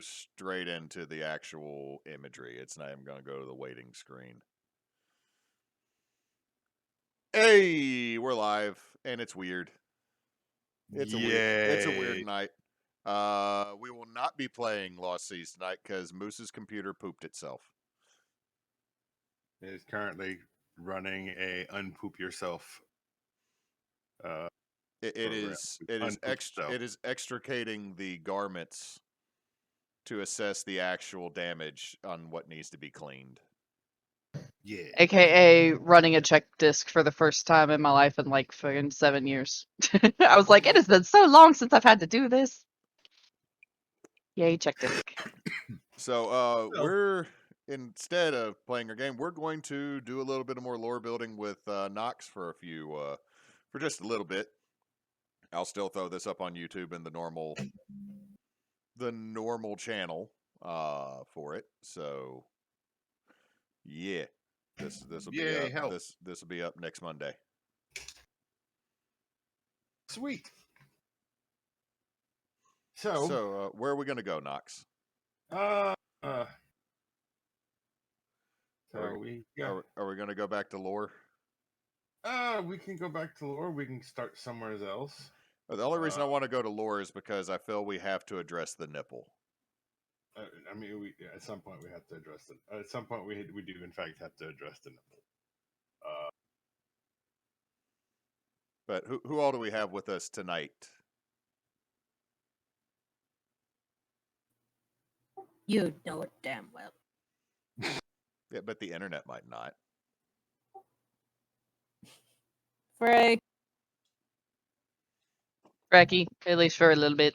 straight into the actual imagery. It's not even going to go to the waiting screen. Hey, we're live, and it's weird. It's a weird night. We will not be playing Lost Seas tonight because Moose's computer pooped itself. It is currently running a unpoop yourself. It is extricating the garments to assess the actual damage on what needs to be cleaned. Yeah. AKA running a check disc for the first time in my life in like fucking 7 years. I was like, it has been so long since I've had to do this. Yay, check disc. So we're, instead of playing our game, we're going to do a little bit of more lore building with Nox for just a little bit. I'll still throw this up on YouTube in the normal channel for it. So yeah, this will be up next Monday. Sweet. So where are we gonna go, Nox? Are we gonna go back to lore? We can go back to lore. We can start somewhere else. The only reason I want to go to lore is because I feel we have to address the nipple. I mean, at some point we have to address it. At some point we do in fact have to address the nipple. But who all do we have with us tonight? You know it damn well. Yeah, but the internet might not. Freki, at least for a little bit.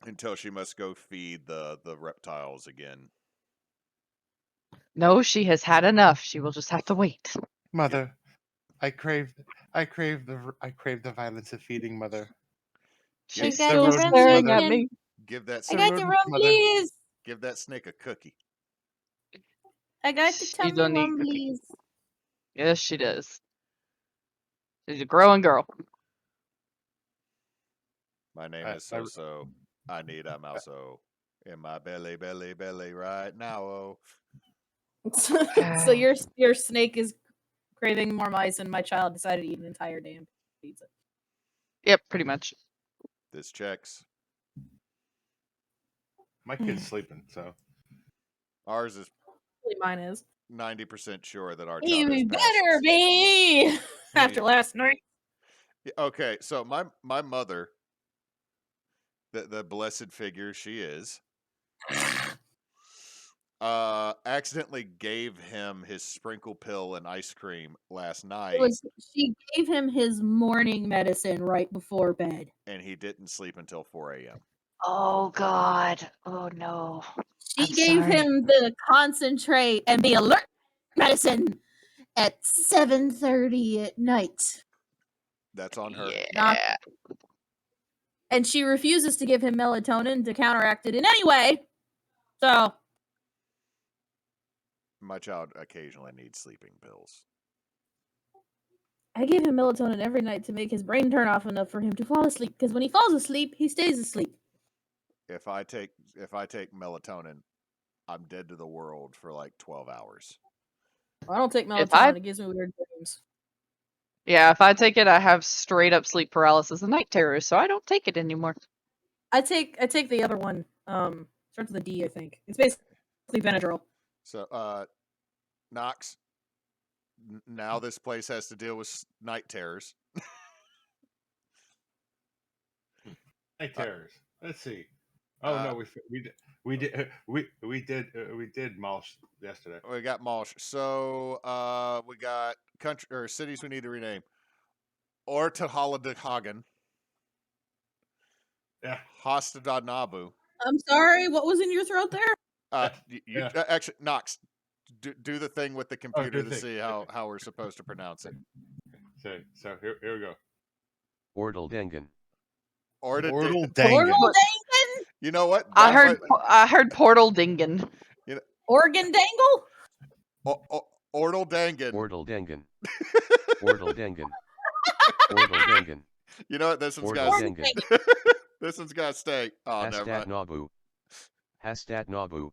Until she must go feed the reptiles again. No, she has had enough. She will just have to wait. Mother, I crave the violence of feeding, Mother. She's got still the staring rum at me. Give that I got the rum, Mother. please. Give that snake a cookie. I got the She tummy don't need rum, cookie. please. Yes, she does. She's a growing girl. My name is So. I need a mouso in my belly right now. Oh. So your snake is craving more mice, and my child decided to eat an entire damn pizza. Yep, pretty much. This checks. My kid's sleeping, so Ours is. Mine is 90% sure that our child You is better be after last night. Okay, so my mother, the blessed figure she is, accidentally gave him his sprinkle pill and ice cream last night. She gave him his morning medicine right before bed. And he didn't sleep until 4 a.m. Oh, God. Oh, no. She gave him the concentrate and the alert medicine at 7:30 at night. That's on her. Yeah. And she refuses to give him melatonin to counteract it in any way. So my child occasionally needs sleeping pills. I give him melatonin every night to make his brain turn off enough for him to fall asleep. Because when he falls asleep, he stays asleep. If I take melatonin, I'm dead to the world for like 12 hours. Well, I don't take melatonin. It gives me weird dreams. Yeah, if I take it, I have straight up sleep paralysis and night terrors, so I don't take it anymore. I take the other one. Starts with a D, I think. It's basically Benadryl. So, Nox, now this place has to deal with night terrors. Night terrors. Let's see. Oh no, we did Malsh yesterday. We got Malsh. So we got country or cities we need to rename. Ortahaladahagen. Yeah. Hostadanabu. I'm sorry, what was in your throat there? Actually, Nox, do the thing with the computer to see how we're supposed to pronounce it. So here we go. Ordaldangan. Ordaldangan? You know what? I heard Portal Dingen. You know, Organ dangle? Ordaldangan. Ordaldangan. Ordaldangan. Ordaldangan. You know what? This one's got this one's got to stay. Oh, never mind. Nabu. Hastat Nabu.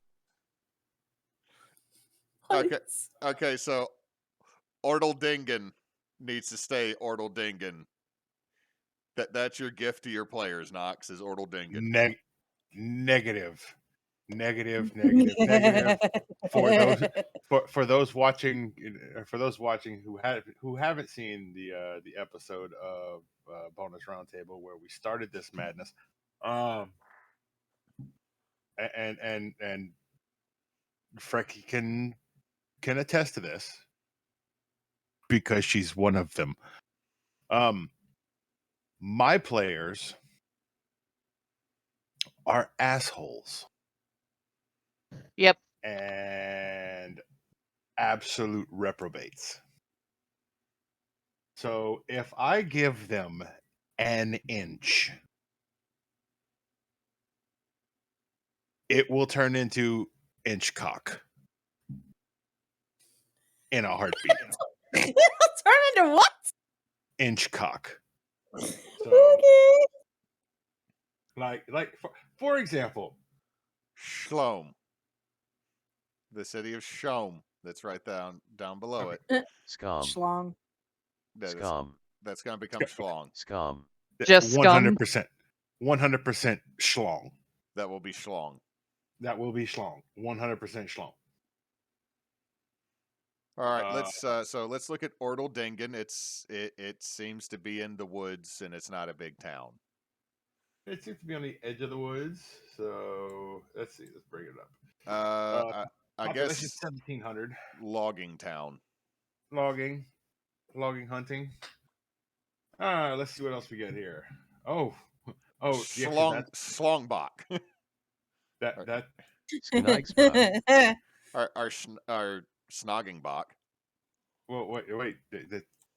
Okay. Okay, so Orteldingen needs to stay Orteldingen. That's your gift to your players, Knox, is Orteldingen. Negative. For those watching who haven't seen the episode of Bonus Roundtable where we started this madness, and Freki can attest to this because she's one of them. My players are assholes. Yep. And absolute reprobates. So if I give them an inch, it will turn into inch cock in a heartbeat. Turn into what? Inch cock. So, Okay. like for example, Schlom. The city of Schlom. That's right down below Okay. it. Scum. Schlong. Scum. That's going to become Schlong. Scum. Just scum. 100% schlong. That will be Schlong. That will be schlong. 100% schlong. All right, let's look at Orteldingen. It seems to be in the woods and it's not a big town. It seems to be on the edge of the woods. So let's see. Let's bring it up. I Population guess 1,700. logging town. Logging, hunting. Let's see what else we get here. Oh, yeah, Schlongbach. that Sknigsbach. our Snoggingbach. well, wait.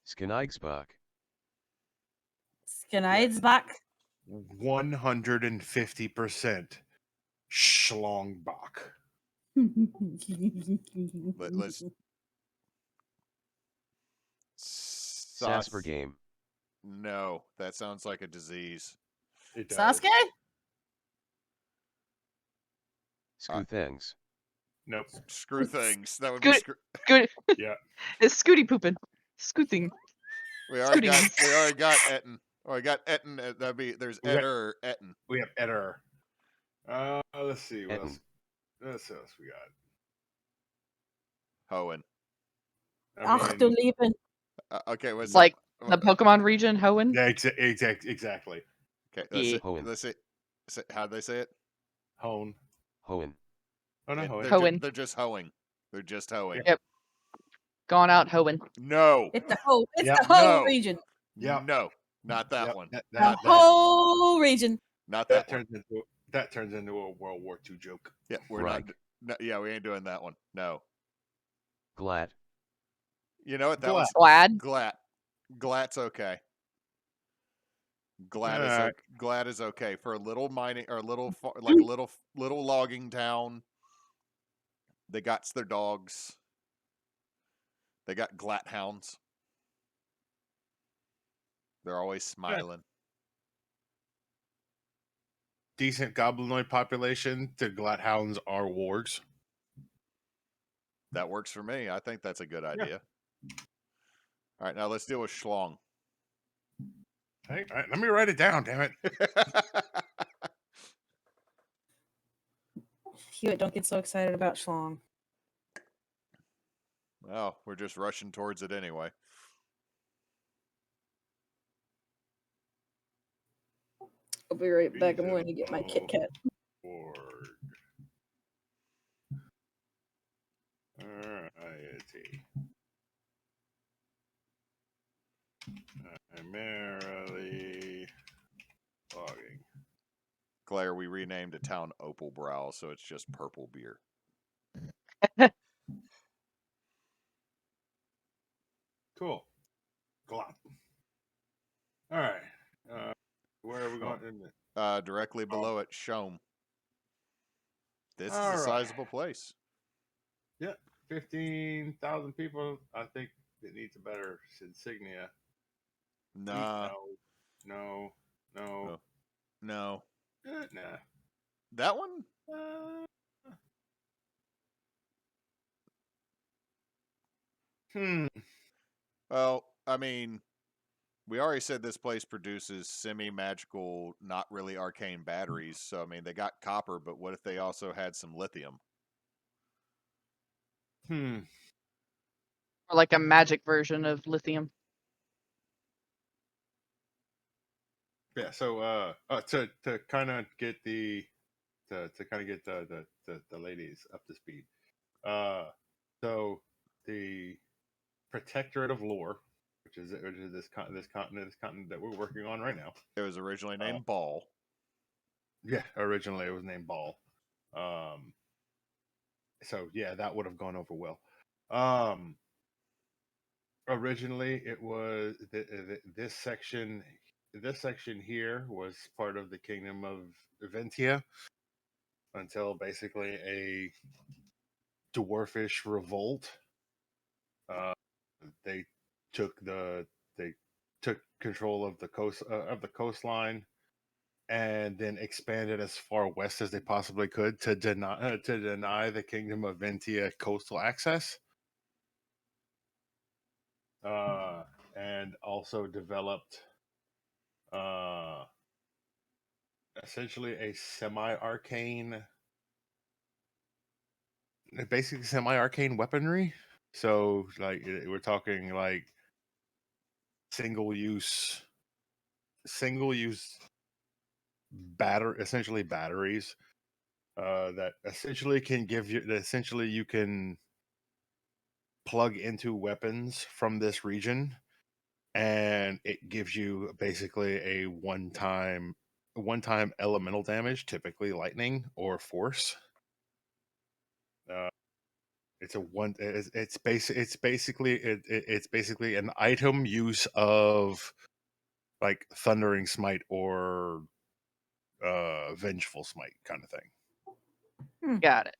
Sknigsbach. Skneidsbach. 150% Schlongbach. Let's Sasper game. No, that sounds like a disease. It does. Sasuke? Screw things. Nope. Screw things. That would be Good. Yeah. It's Scooty pooping. Scooting. We already got Etten. Oh, I got Etten. That'd be there's Etter Etten. We have Etter. Let's see what Etten. else. What else we got? Hoenn. I Du mean, Lieben. Okay, what's Like the Pokemon region, Hoenn. yeah, exactly. Okay, Hoenn. let's see. How do they say it? Hone. Hoenn. Oh no, Hoenn. Hoenn. They're just hoeing. They're just hoeing. Yep. Gone out Hoenn. No. It's the whole. It's Yeah. the whole No. region. Yep. No, not that Yep. one. The whole region. Not That that one. turns into a World War II joke. Yeah, we're Right. not. No, yeah, we ain't doing that one. No. Glad. You know what? That Glad. was Glad. Glat. Glat's okay. Glad is Alright. Glad is okay for a little mining or a little like a little logging town. They got their dogs. They got Glat hounds. They're always smiling. Decent goblinoid population. The Glathounds are wargs. That works for me. I think that's a good idea. All right, now let's deal with Schlong. Hey, all right, let me write it down. Damn it. Hewitt, don't get so excited about Schlong. Well, we're just rushing towards it anyway. I'll be right back. I'm going to get my Kit Kat. Warg. Variety. Primarily logging. Claire, we renamed a town Opal Brow, so it's just purple beer. Cool. Glop. All right. Where are we going? Directly below it, Shome. This is All a right. sizable place. Yeah, 15,000 people. I think it needs a better insignia. Nah. No. No. Nah. That one? Well, I mean, we already said this place produces semi-magical, not really arcane batteries. So, I mean, they got copper, but what if they also had some lithium? Or like a magic version of lithium. Yeah. So, to kind of get the ladies up to speed. So the Protectorate of Lore, which is this continent that we're working on right now. It was originally named Ball. Yeah, originally it was named Ball. So yeah, that would have gone over well. Originally it was this section. This section here was part of the Kingdom of Ventia until basically a dwarfish revolt. They took control of the coastline, and then expanded as far west as they possibly could to deny the Kingdom of Ventia coastal access. And also developed essentially a basically semi-arcane weaponry. So, like, we're talking like single-use essentially batteries that essentially can give you. Essentially, you can plug into weapons from this region, and it gives you basically a one-time elemental damage, typically lightning or force. It's a one. It's basically an item use of like thundering smite or vengeful smite kind of thing. Got it.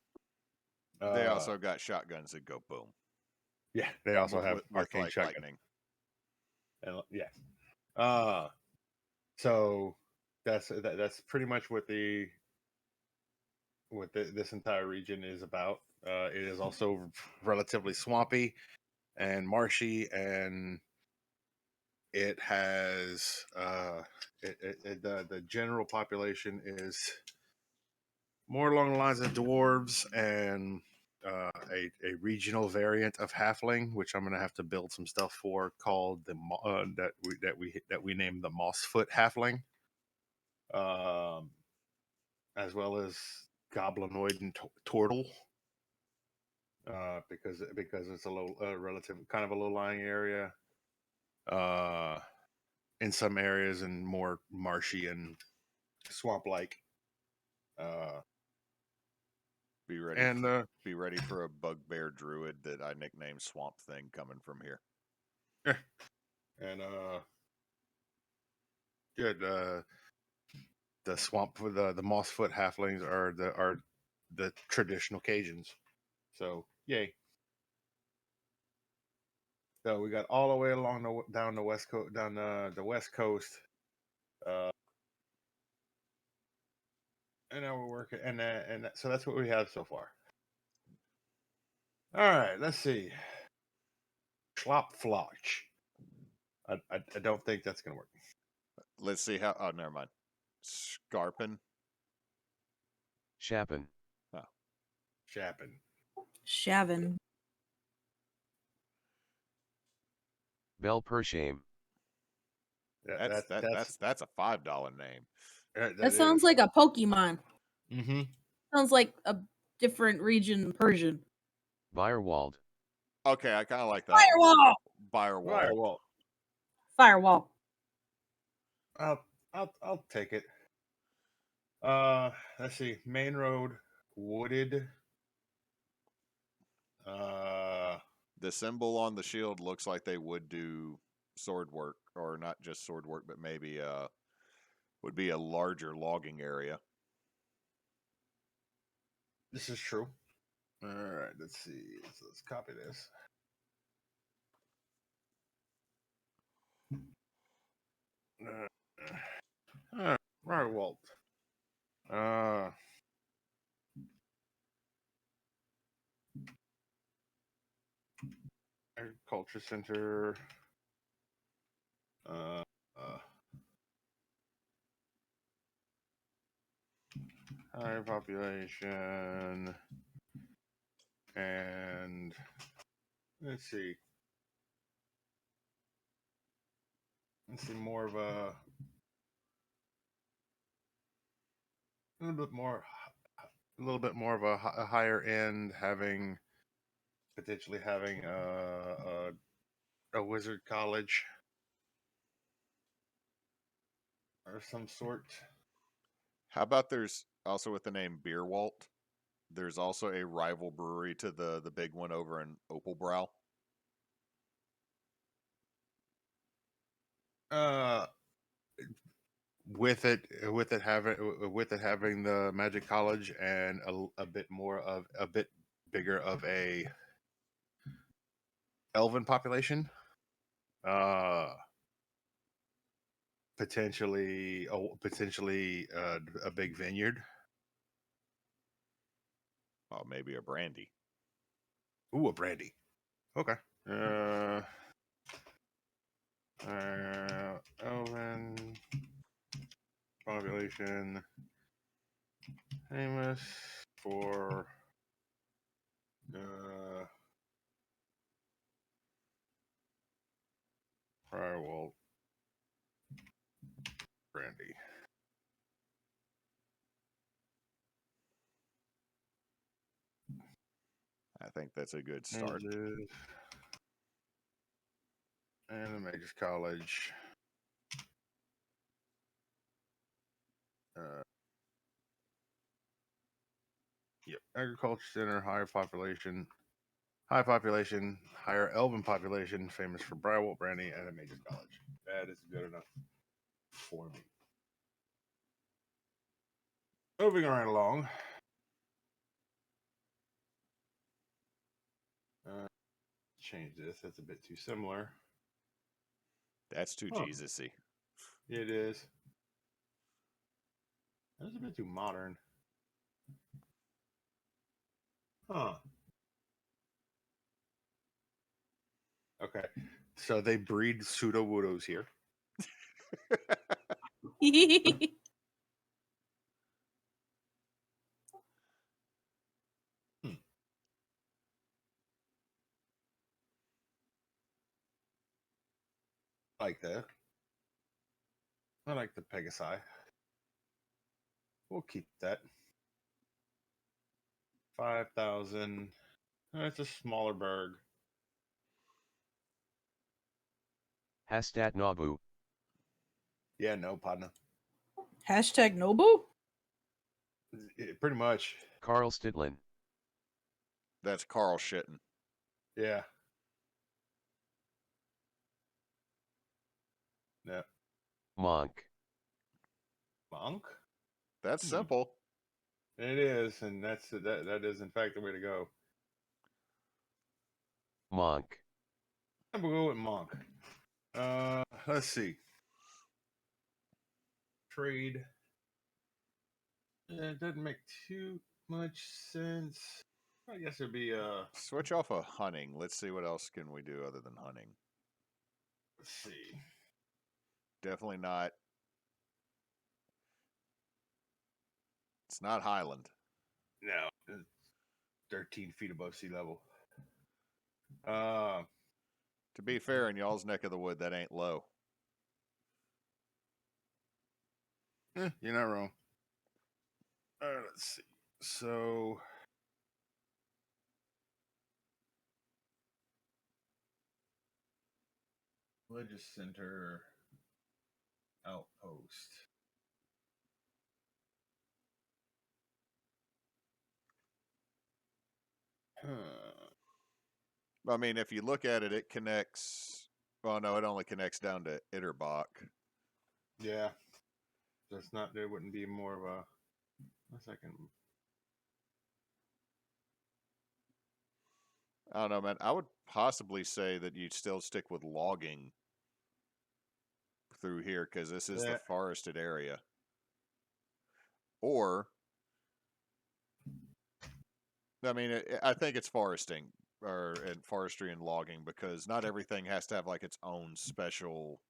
They also got shotguns that go boom. Yeah, they also have with arcane like shotgun. lightning. And yeah. So that's pretty much what this entire region is about. It is also relatively swampy and marshy, and it has the general population is more along the lines of dwarves and a regional variant of halfling, which I'm going to have to build some stuff for, called that we named the Mossfoot halfling, as well as goblinoid and turtle, because it's a low relative kind of a low lying area, in some areas, and more marshy and swamp like. Be ready for a bugbear druid that I nicknamed Swamp Thing coming from here. And good. The swamp for the Mossfoot halflings are the traditional Cajuns. So yay. So we got all the way along down the west coast, down the west coast, and now we're working, and so that's what we have so far. All right, let's see. Schlopfloch. I don't think that's gonna work. Let's see how. Oh, never mind. Scarpin. Chapin. Oh. Chapin. Shavin. Bel Pershame. That's a $5 name. That sounds like a Pokemon. Mm-hmm. Sounds like a different region Persian. Firewald. Okay, I kind of like that. Firewall. Firewall. I'll take it. Let's see. Main road, wooded. The symbol on the shield looks like they would do sword work, or not just sword work, but maybe would be a larger logging area. This is true. All right, let's see. Let's copy this. All right, Walt. Agriculture Center. Higher population. And let's see. More of a little bit more of a higher end, potentially having a wizard college or some sort. How about there's also with the name Beer Walt? There's also a rival brewery to the big one over in Opalbrow. With it having the Magic College and a bit bigger of a elven population, potentially a big vineyard. Oh, maybe a brandy. Ooh, a brandy. Okay. Elven population famous for Firewall brandy. I think that's a good start. And the Magus College. Yep. Agriculture Center, high population, higher elven population, famous for Brywalt brandy, and a Magus College. That is good enough for me. Moving right along. Change this. That's a bit too similar. That's too Jesus-y. It is. That's a bit too modern. Huh. Okay. So they breed pseudo-woodos here. I like that. I like the Pegasi. We'll keep that. 5,000. It's a smaller burg. Hastat Nabu. Yeah, no, partner. Hashtag Nobu? Pretty much. Carl Stidlin. That's Carl shitting. Yeah. Yeah. Monk. Monk? That's simple. It is, and that is in fact the way to go. Monk. I'm gonna go with Monk. Let's see. Trade. It doesn't make too much sense. I guess it'd be Switch off of hunting. Let's see what else can we do other than hunting. let's see. Definitely not. It's not Highland. No, it's 13 feet above sea level. To be fair, in y'all's neck of the wood, that ain't low. You're not wrong. Let's see. So Religious Center Outpost. I mean, if you look at it, it connects. Well, no, it only connects down to Itterbach. Yeah. That's not. There wouldn't be more of a second. I don't know, man. I would possibly say that you'd still stick with logging through here because this is the forested area. Or, I mean, I think it's foresting. or in forestry and logging, because not everything has to have like its own special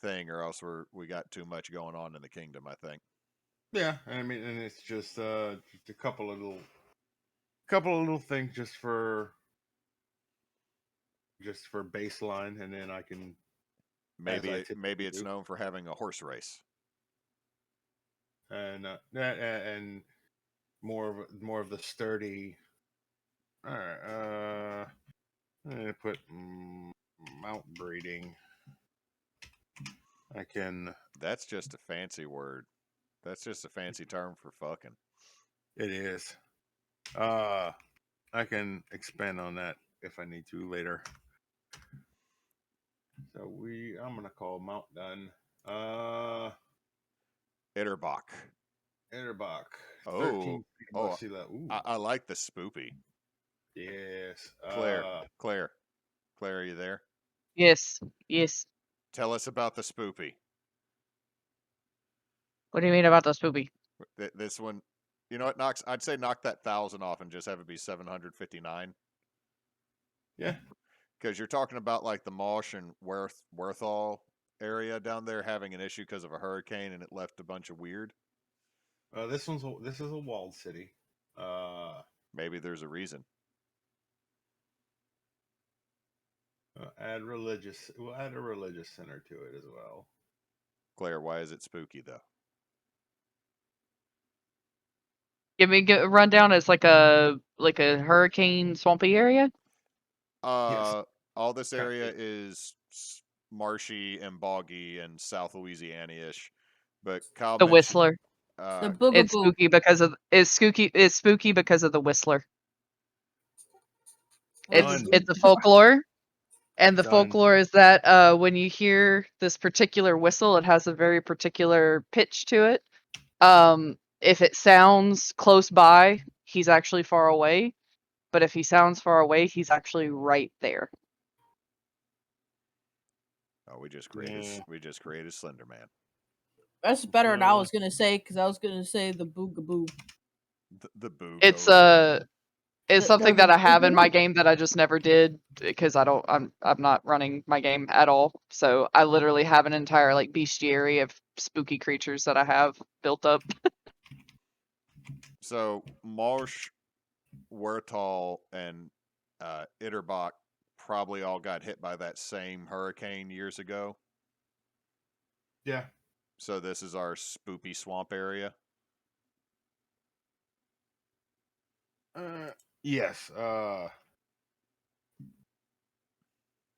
thing, or else we got too much going on in the kingdom, I think. Yeah, I mean, and it's just a couple of little things just for baseline, and then I can Maybe maybe typically it's do. known for having a horse race. And more of the sturdy. All right, I'm gonna put mount breeding. I can. That's just a fancy word. That's just a fancy term for fucking. It is. I can expand on that if I need to later. So I'm gonna call Mount Done. Itterbach. Etterbach. Oh, 13 feet above oh, sea level. Ooh, I like the spoopy. yes. Claire, Claire, are you there? Yes. Yes. Tell us about the spoopy. What do you mean about the spoopy? This one, you know what, Knox? I'd say knock that 1,000 off and just have it be 759. Yeah. Because you're talking about like the Mosh and Worthall area down there having an issue because of a hurricane, and it left a bunch of weird. This is a walled city. Maybe there's a reason. We'll add a religious center to it as well. Claire, why is it spooky though? Give me a rundown. It's like a hurricane swampy area. Yes. All this area is marshy and boggy and South Louisiana-ish, but Kyle The mentioned Whistler. The It's boogaboo. spooky because of it's spooky because of the Whistler. Done. It's a folklore, and the Done. folklore is that when you hear this particular whistle, it has a very particular pitch to it. If it sounds close by, he's actually far away. But if he sounds far away, he's actually right there. Oh, we just created Slender Man. That's better than I was gonna say, because I was gonna say the boogaboo. The boo. It's The something that I have in my boogaboo. game that I just never did because I'm not running my game at all. So I literally have an entire like bestiary of spooky creatures that I have built up. So Marsh, Wertall, and Itterbach probably all got hit by that same hurricane years ago. Yeah. So this is our spoopy swamp area. Yes.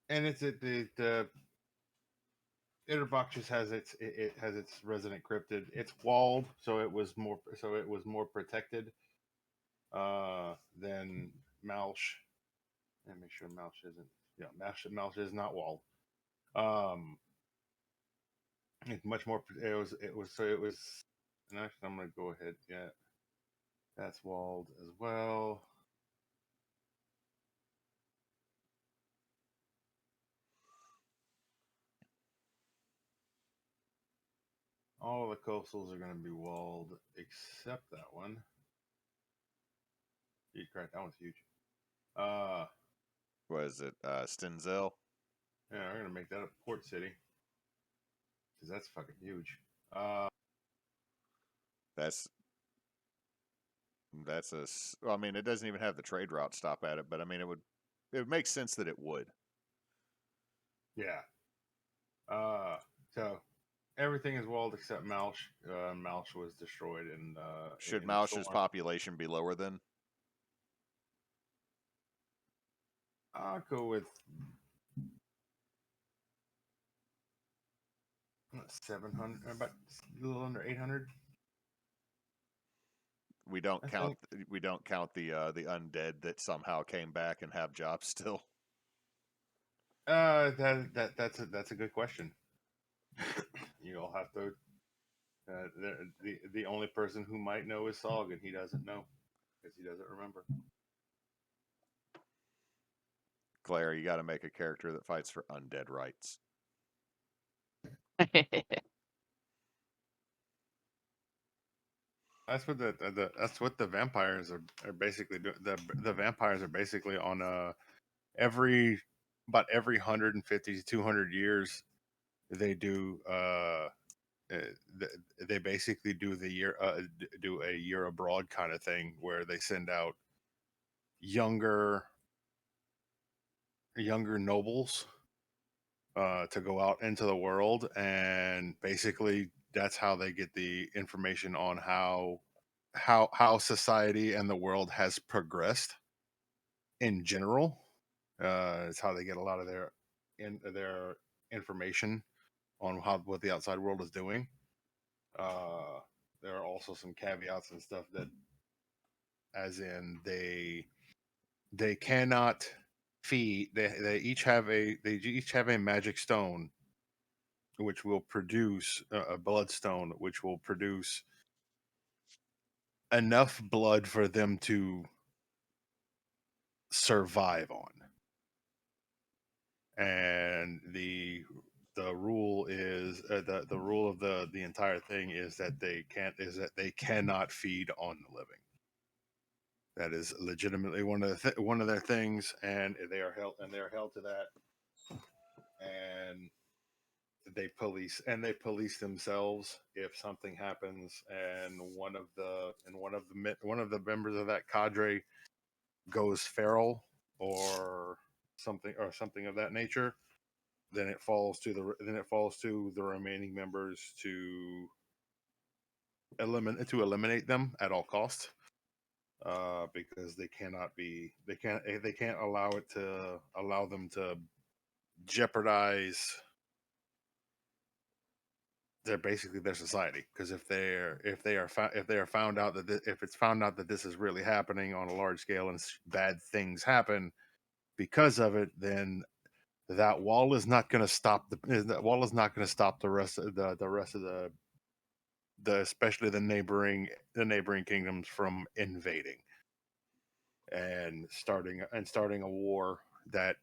And it's the Itterbach just has it has its resident cryptid. It's walled, so it was more protected than Malsh. And make sure Malsh isn't. Yeah, Malsh is not walled. It's much more. It was. And actually, I'm gonna go ahead. Yeah, that's walled as well. All the coastals are going to be walled except that one. You're correct. That one's huge. Was it Stenzel? Yeah, we're going to make that a port city because that's fucking huge. That's a. Well, I mean, it doesn't even have the trade route stop at it, but I mean, it would make sense that it would. Yeah. So everything is walled except Malsh. Malsh was destroyed in. Should in Malsh's storm. population be lower than? I'll go with 700, about a little under 800. We don't count the undead that somehow came back and have jobs still. That's a good question. You'll have to. The only person who might know is Sog, and he doesn't know because he doesn't remember. Claire, you got to make a character that fights for undead rights. That's what the vampires are basically doing. The vampires are basically on about every 150 to 200 years they do they basically do do a year abroad kind of thing where they send out younger nobles to go out into the world, and basically that's how they get the information on how society and the world has progressed in general. It's how they get a lot of their information on what the outside world is doing. There are also some caveats and stuff that, as in they cannot feed. They each have a magic stone, which will produce a bloodstone, which will produce enough blood for them to survive on. And the rule is the rule of the entire thing is that they cannot feed on the living. That is legitimately one of their things, and they are held to that. And they police themselves if something happens, and one of the members of that cadre goes feral or something of that nature, then it falls to the remaining members to eliminate them at all costs, because they can't allow them to jeopardize their society. Because if they are found out if it's found out that this is really happening on a large scale and bad things happen because of it, then that wall is not going to stop the rest of the especially the neighboring kingdoms from invading and starting a war that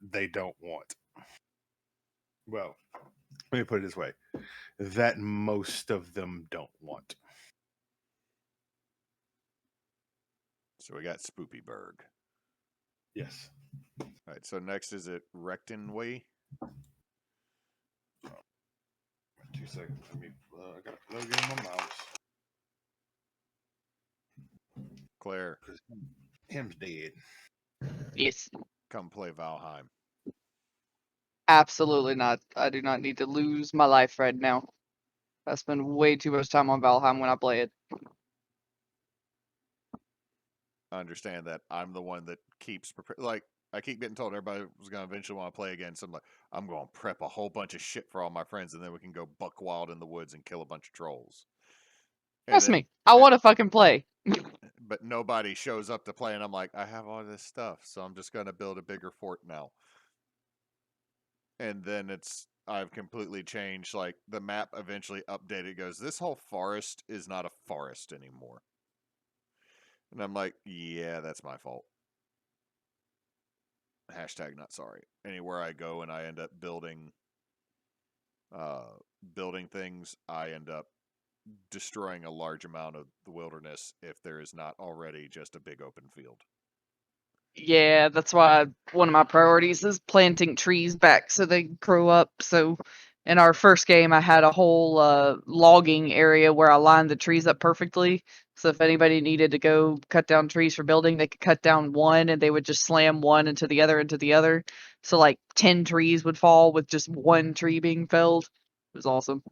they don't want. Well, let me put it this way: that most of them don't want. So we got Spoopyberg. Yes. All right. So next is it Rectonway? 2 seconds. I gotta plug in my mouse. Claire, Because him's dead. Yes. come play Valheim. Absolutely not. I do not need to lose my life right now. I spend way too much time on Valheim when I play it. I understand that I'm the one that keeps like I keep getting told everybody was going to eventually want to play again. So I'm going to prep a whole bunch of shit for all my friends, and then we can go buck wild in the woods and kill a bunch of trolls. Trust me, I want to fucking play. But nobody shows up to play, and I'm like, I have all this stuff, so I'm just going to build a bigger fort now. And then I've completely changed. Like the map eventually updated. Goes, this whole forest is not a forest anymore. And I'm like, yeah, that's my fault. Hashtag not sorry. Anywhere I go and I end up building things, I end up destroying a large amount of the wilderness if there is not already just a big open field. Yeah, that's why one of my priorities is planting trees back so they grow up. So in our first game, I had a whole logging area where I lined the trees up perfectly. So if anybody needed to go cut down trees for building, they could cut down one and they would just slam one into the other. So like 10 trees would fall with just one tree being felled. It was awesome.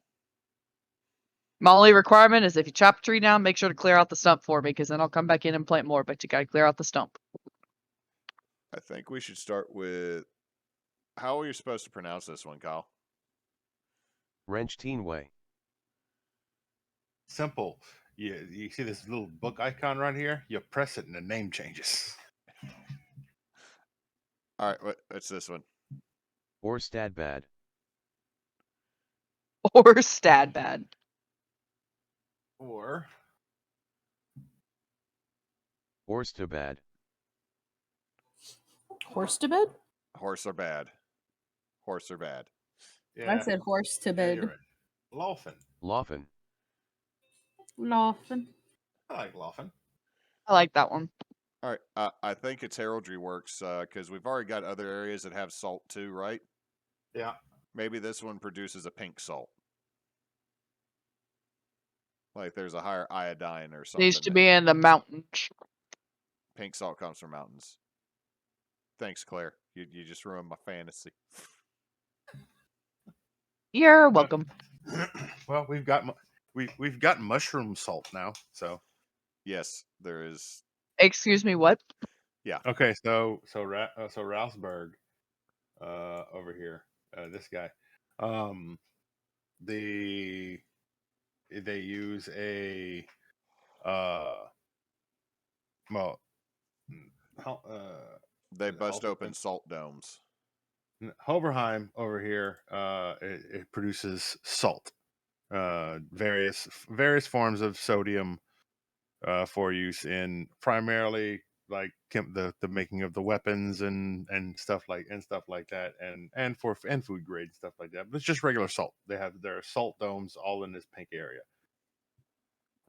My only requirement is if you chop a tree down, make sure to clear out the stump for me, because then I'll come back in and plant more, but you gotta clear out the stump. I think we should start with how are you supposed to pronounce this one, Kyle? Wrenchteenway. Simple. You see this little book icon right here? You press it and the name changes. All right, what's this one? Orstadbad. Or Stadbad. Or Orstabad. Horse to bed? Horse are bad. Horse are bad. yeah, I said horse to yeah, bed. you're right. Laughing. Laughing. Laughing. I like laughing. I like that one. All right, I think it's heraldry works because we've already got other areas that have salt too, right? Yeah. Maybe this one produces a pink salt. Like there's a higher iodine or something. Needs to be in the mountains. Pink salt comes from mountains. Thanks, Claire. You just ruined my fantasy. You're welcome. Well, we've got mushroom salt now. So Yes, there is. Excuse me, what? okay, so Rausberg, over here, this guy, they use a well, how They is it bust open Halberheim? salt domes. Hoberheim over here, it produces salt, various forms of sodium, for use in primarily like the making of the weapons and stuff like that, and food grade stuff like that. But it's just regular salt. They have their salt domes all in this pink area.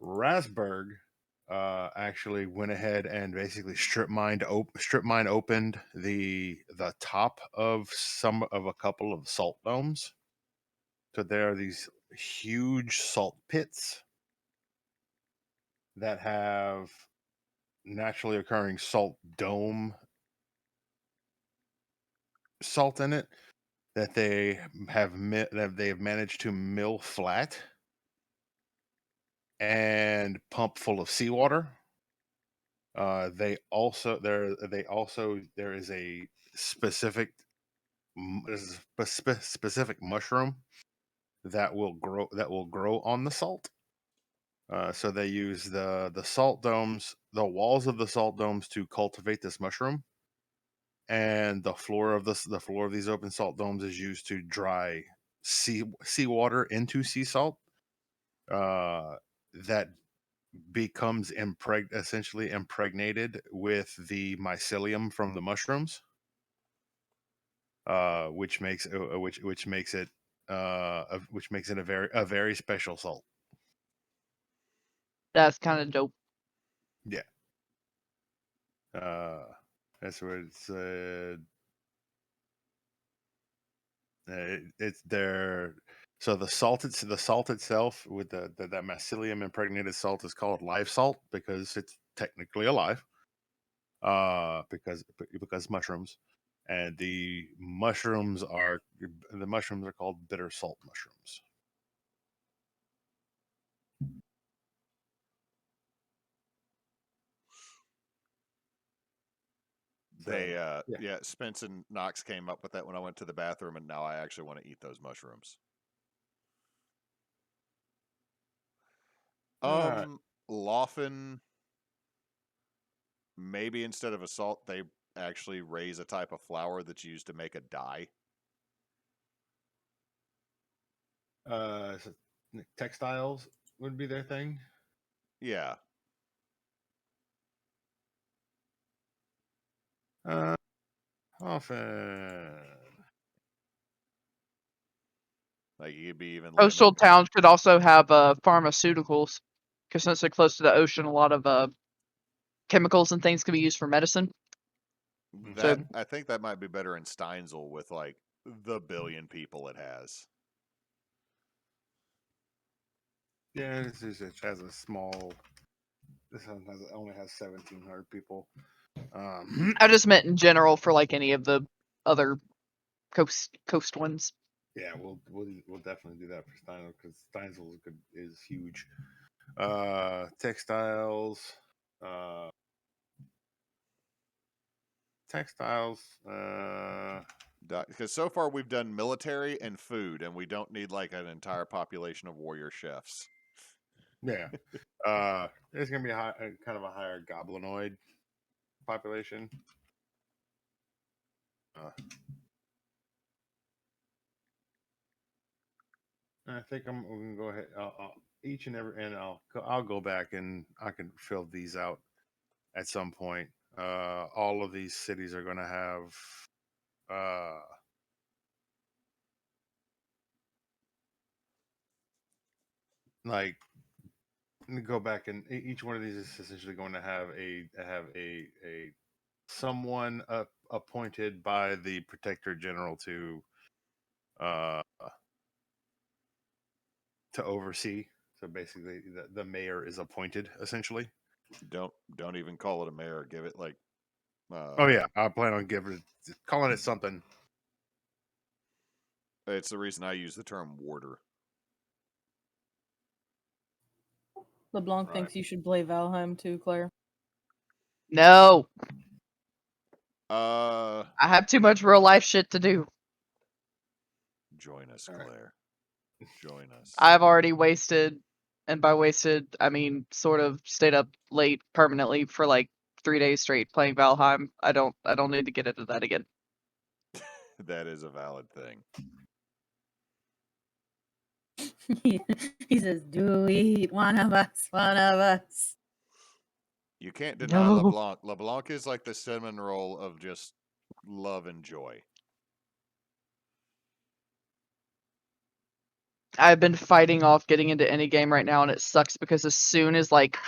Rasberg actually went ahead and basically strip mined opened the top of a couple of salt domes. So there are these huge salt pits that have naturally occurring salt dome salt in it that they have managed to mill flat and pump full of seawater. There is a specific specific mushroom that will grow on the salt. So they use the salt domes, the walls of the salt domes, to cultivate this mushroom, and the floor of these open salt domes is used to dry seawater into sea salt. That becomes essentially impregnated with the mycelium from the mushrooms, which makes it a very special salt. That's kind of dope. Yeah. That's what it said. It's there. So the salt itself with that mycelium impregnated salt is called live salt because it's technically alive. Because mushrooms, and the mushrooms are called bitter salt mushrooms. They So, yeah, Spence and Knox came up with that when I went to the bathroom, and now I actually want to eat those mushrooms. Alright. Laughing, maybe instead of a salt, they actually raise a type of flour that's used to make a dye. So textiles would be their thing. Yeah, Often. like you could be even Coastal lemon. towns could also have pharmaceuticals, because since they're close to the ocean, a lot of chemicals and things can be used for medicine. That I think that might be better in Steinsel with like the billion people it has. Yeah, it has a small. This one only has 1,700 people. I just meant in general for like any of the other coast ones. Yeah, we'll definitely do that for Steinsel because Steinsel is huge. Textiles. Textiles. Because so far we've done military and food, and we don't need like an entire population of warrior chefs. Yeah. There's gonna be kind of a higher goblinoid population. I think I'm gonna go ahead. Each and every, and I'll go back and I can fill these out at some point. All of these cities are gonna have like go back, and each one of these is essentially going to have a someone appointed by the Protector General uh to oversee. So basically, the mayor is appointed essentially. Don't even call it a mayor. Give it like. Oh yeah, I plan on calling it something. It's the reason I use the term warder. LeBlanc Right. thinks you should play Valheim too, Claire. No, Uh, I have too much real life shit to do. join us, All right. Claire. Join us. I've already wasted, and by wasted, I mean sort of stayed up late permanently for like 3 days straight playing Valheim. I don't need to get into that again. That is a valid thing. He says, "Do eat one of us, one of us." You can't deny No. LeBlanc. LeBlanc is like the cinnamon roll of just love and joy. I've been fighting off getting into any game right now, and it sucks because as soon as like,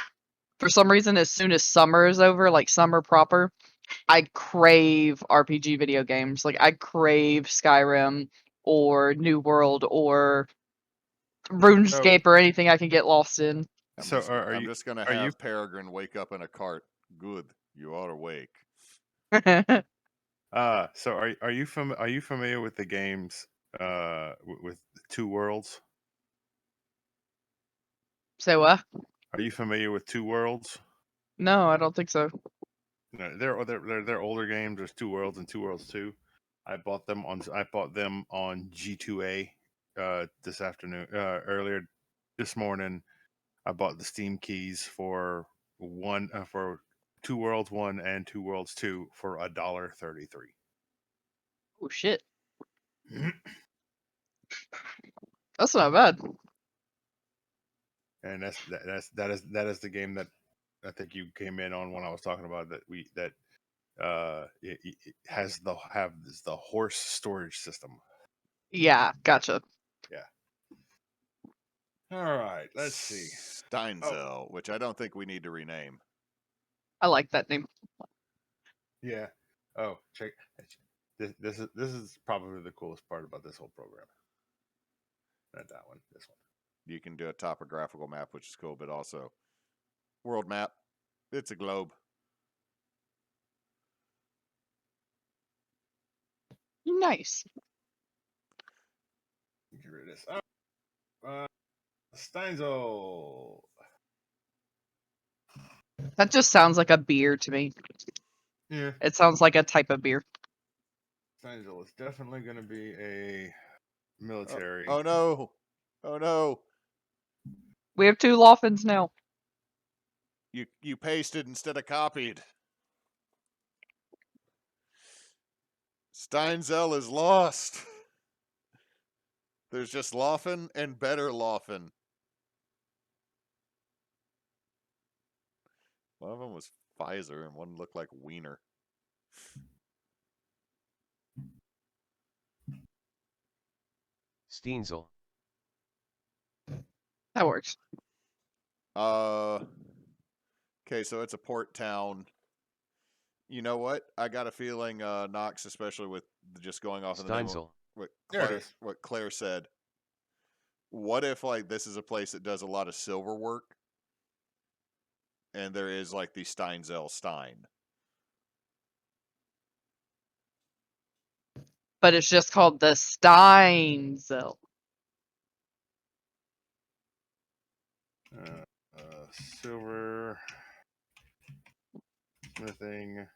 for some reason, as soon as summer is over, like summer proper, I crave RPG video games. Like I crave Skyrim or New World or RuneScape or anything I can get lost in. I'm just gonna are you have Peregrine wake up in a cart. Good, you are awake. so are you familiar with the games with Two Worlds? So what? Are you familiar with Two Worlds? No, I don't think so. No, they're older games. There's Two Worlds and Two Worlds 2. I bought them on G2A this afternoon. Earlier this morning, I bought the Steam keys for Two Worlds 1 and Two Worlds 2 for $1.33. Oh shit. That's not bad. And that is the game that I think you came in on when I was talking about it has the horse storage system. Yeah, gotcha. Yeah. All right, let's see. Steinzel, which I don't think we need to rename. I like that name. Yeah. Oh, check. This is probably the coolest part about this whole program. Not that one. This one. You can do a topographical map, which is cool, but also world map. It's a globe. Nice. Get rid of this. Steinzel. That just sounds like a beer to me. Yeah. It sounds like a type of beer. Steinzel is definitely going to be a military. Oh no! Oh no! We have 2 Loffins now. You pasted instead of copied. Steinzel is lost. There's just Loffen and better Loffen. One of them was Pfizer and one looked like Wiener. Steinzel. That works. Okay, so it's a port town. You know what? I got a feeling Knox, especially with just going off of the name of Steinzel. what Claire said. What if like this is a place that does a lot of silver work, and there is like the Steinzel Stein? But it's just called the Steinzel. Silver smithing.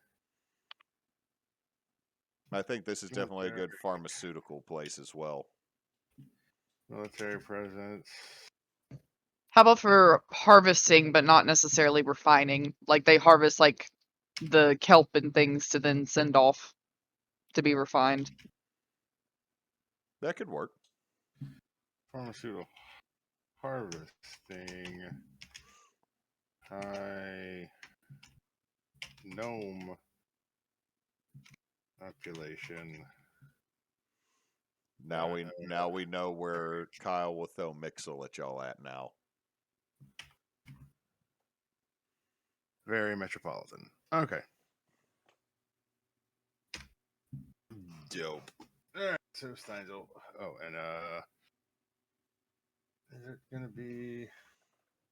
I think this is definitely a good pharmaceutical place as well. Military presence. How about for harvesting, but not necessarily refining? Like they harvest like the kelp and things to then send off to be refined. That could work. Pharmaceutical harvesting. High gnome population. Now we know where Kyle will throw Mixel at y'all at now. Very metropolitan. Okay. Dope. All right. So Steinzel. Oh, and is it gonna be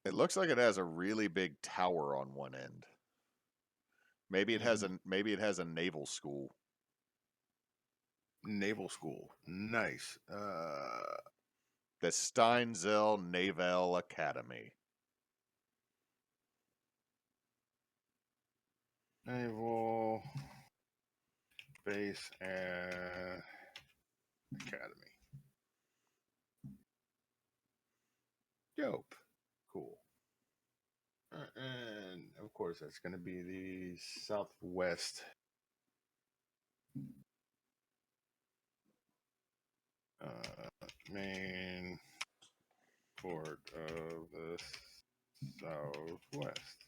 It looks like it has a really big tower on one end. Maybe it has a naval school. naval school? Nice. The Steinzel Naval Academy. Naval Base and Academy. Dope. Cool. And of course, that's going to be the southwest. Main port of the southwest.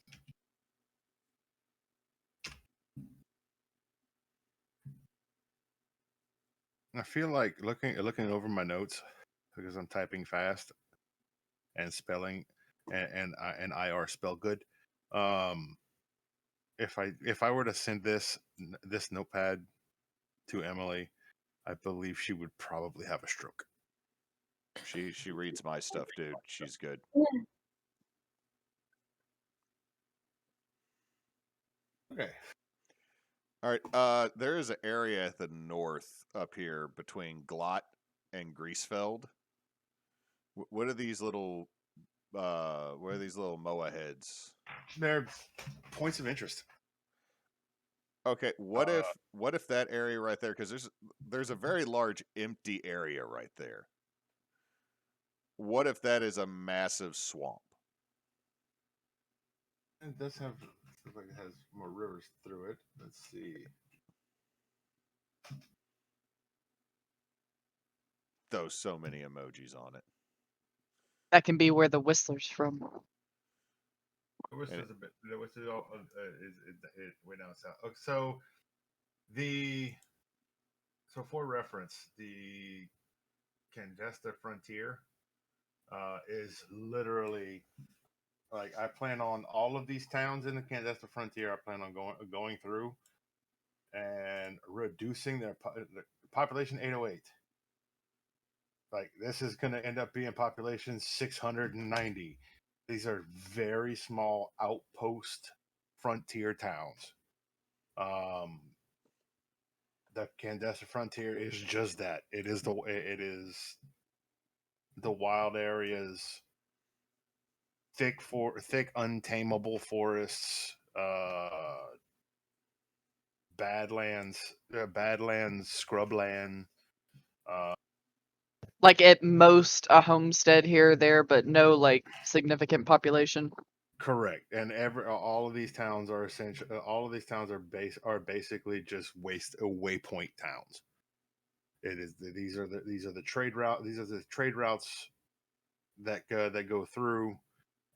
I feel like looking over my notes because I'm typing fast and spelling and IR spell good. If I were to send this notepad to Emily, I believe she would probably have a stroke. She reads my stuff, dude. She's good. Okay. All right. There is an area at the north up here between Glot and Griesfeld. What are these little Moa heads? They're points of interest. Okay, what if that area right there, because there's a very large empty area right there. What if that is a massive swamp? It does have, looks like it has more rivers through it. Let's see. Throw so many emojis on it. That can be where the Whistler's from. The Whistler's a bit. The Whistler is way down south. Okay, so for reference, the Candesta frontier is literally like I plan on all of these towns in the Candesta frontier. I plan on going through and reducing their population 808. Like this is going to end up being population 690. These are very small outpost frontier towns. The Candesta frontier is just that. It is the wild areas, thick untamable forests, badlands, scrubland. Like at most a homestead here or there, but no like significant population. Correct, and all of these towns are essentially all of these towns are basically just waypoint towns. It is these are the trade route. These are the trade routes that go through,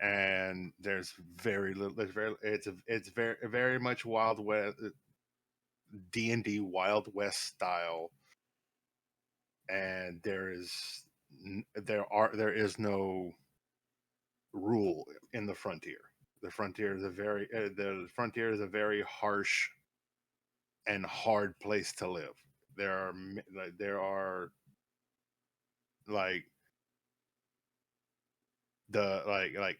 and there's very little. It's very much Wild West D&D Wild West style, and there is no rule in the frontier. The frontier is a very harsh and hard place to live. There are like the like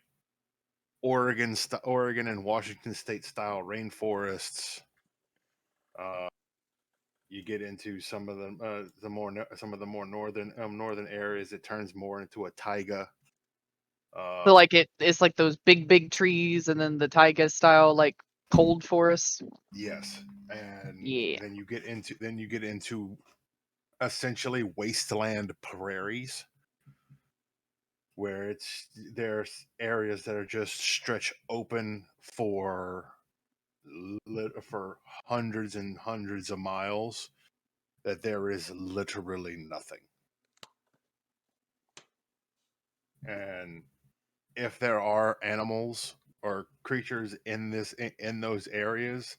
Oregon and Washington State style rainforests. You get into some of the more northern areas. It turns more into a taiga. So like it's like those big trees and then the taiga style like cold forests. Yes, and Yeah. then you get into essentially wasteland prairies where there's areas that are just stretch open for hundreds and hundreds of miles that there is literally nothing. And if there are animals or creatures in those areas,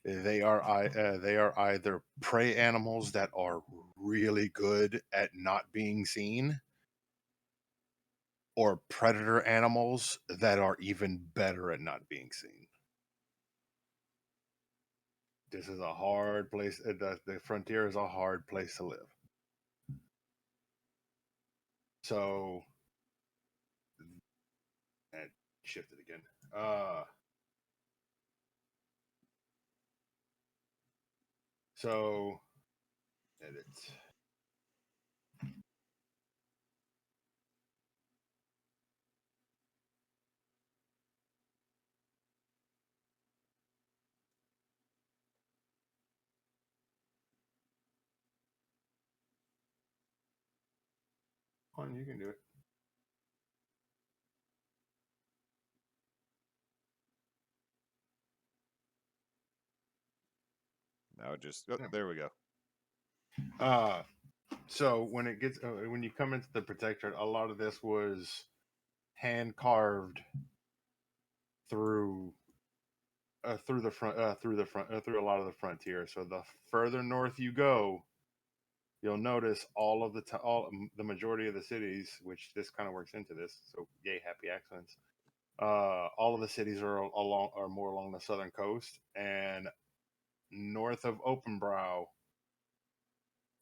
they are either prey animals that are really good at not being seen, or predator animals that are even better at not being seen. This is a hard place. The frontier is a hard place to live. So, and shifted again. So, edit. On, you can do it. Now it just Yeah. there we go. So when it gets when you come into the protectorate, a lot of this was hand carved through through a lot of the frontier. So the further north you go, you'll notice all of the majority of the cities, which this kind of works into this. So yay, happy accents. All of the cities are more along the southern coast, and north of Openbrow,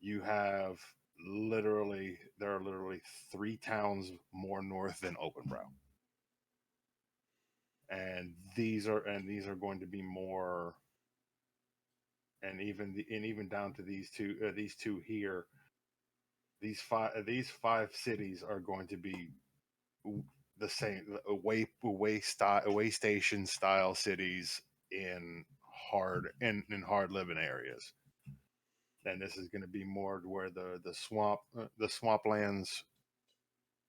you have there are literally 3 towns more north than Openbrow, and these are going to be more, and even down to these two here. These five cities are going to be the same away station style cities in hard living areas, and this is going to be more where the swamplands,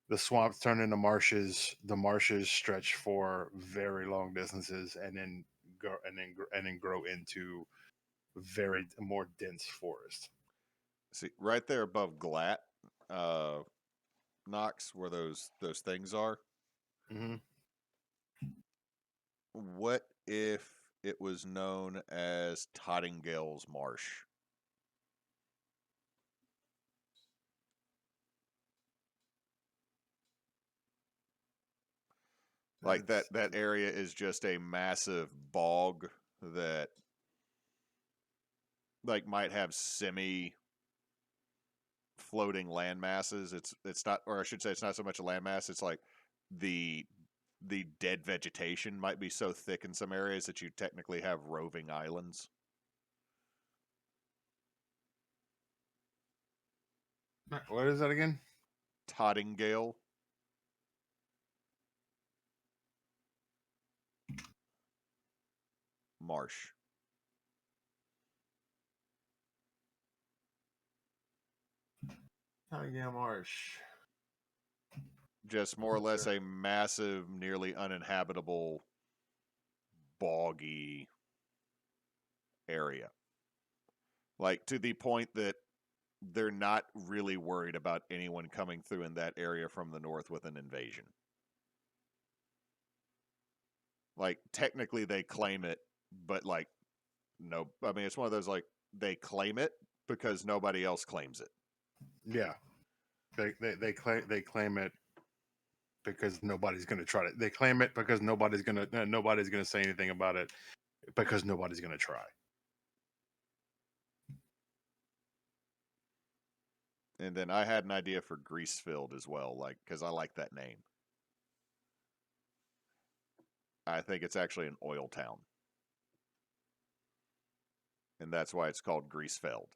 the swamps turn into marshes. The marshes stretch for very long distances, and then grow into very more dense forest. See, right there above Glat, Knox, where those things are. Mm-hmm. What if it was known as Tottingale's Marsh? Like that area is just a massive bog that like might have semi floating land masses. It's not, or I should say it's not so much a land mass, it's like the dead vegetation might be so thick in some areas that you technically have roving islands. What is that again? Tottingale. Marsh. Tottingham Marsh. Just more or less a massive, nearly uninhabitable, boggy area. Like to the point that they're not really worried about anyone coming through in that area from the north with an invasion. Like technically they claim it, but like no, I mean it's one of those like they claim it because nobody else claims it. Yeah, they claim it because nobody's going to try it. They claim it because nobody's going to say anything about it because nobody's going to try. And then I had an idea for Greasefield as well, like because I like that name. I think it's actually an oil town. And that's why it's called Greasefeld.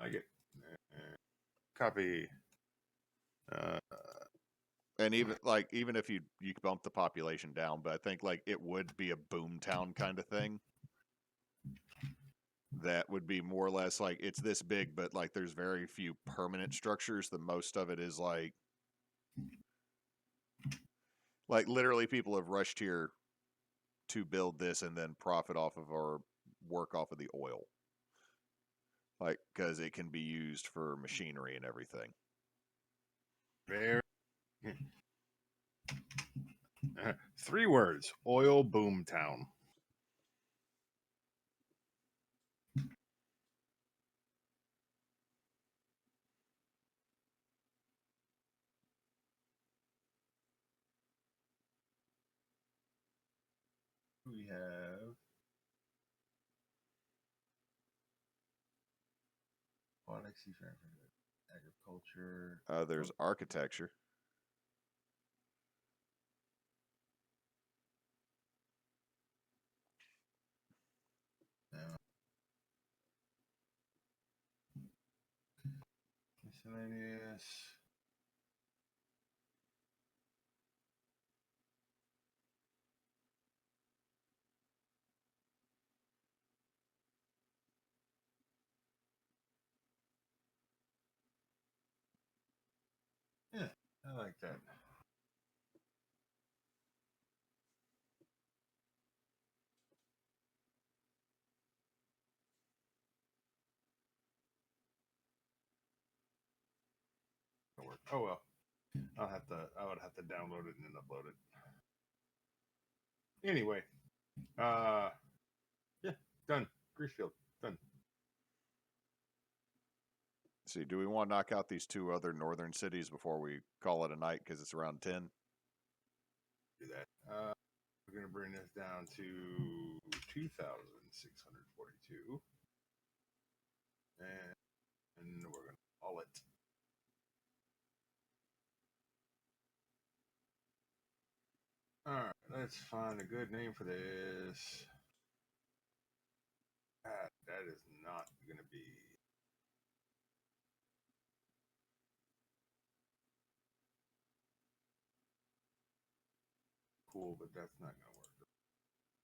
I get copy. And even if you bump the population down, but I think like it would be a boom town kind of thing. That would be more or less like it's this big, but like there's very few permanent structures. The most of it is like literally people have rushed here to build this and then profit off of or work off of the oil. Like, because it can be used for machinery and everything. Very 3 words: oil boom town. have aquatics, agriculture. There's architecture. Miscellaneous. Yeah, I like that. Oh well. I would have to download it and then upload it. Anyway. Yeah, done. Greasefield. Done. See, do we want to knock out these 2 other northern cities before we call it a night because it's around 10? Do that. We're going to bring this down to 2,642. And we're going to call it. Alright, let's find a good name for this. That is not going to be. Cool, but that's not going to work.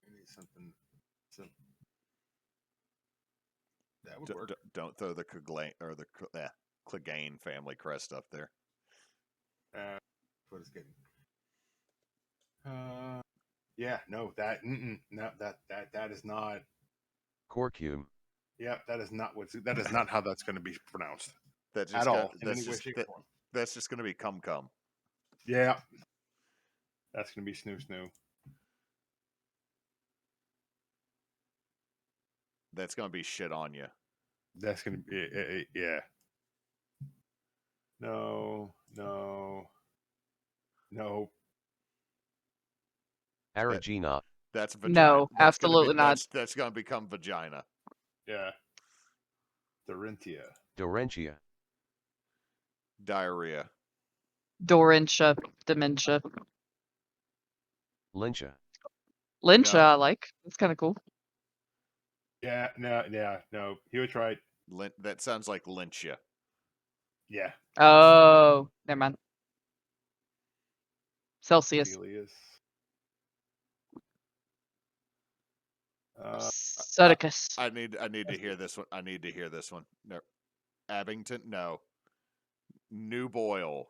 We need something simple. That would work. Don't throw the Clegane family crest up there. What it's getting. Yeah, no, that is not. Corcum. Yeah, that is not how that's going to be pronounced. That's at all. In any way, shape, or form. That's just going to be cum. Yeah, that's going to be snoo. That's going to be shit on you. That's going to be yeah. No. Aragina. That's vagina. No, That's absolutely not. That's going to become vagina. Yeah. Dorentia. Dorentia. Diarrhea. Dorentia, dementia. Lyncha. Lyncha, No. I like. That's kind of cool. Yeah, no. He was right. That sounds like lynchia. Yeah. Oh, never mind. Celsius. Sudicus. I need to hear this one. I need to hear this one. No. Abington? No. New Boyle.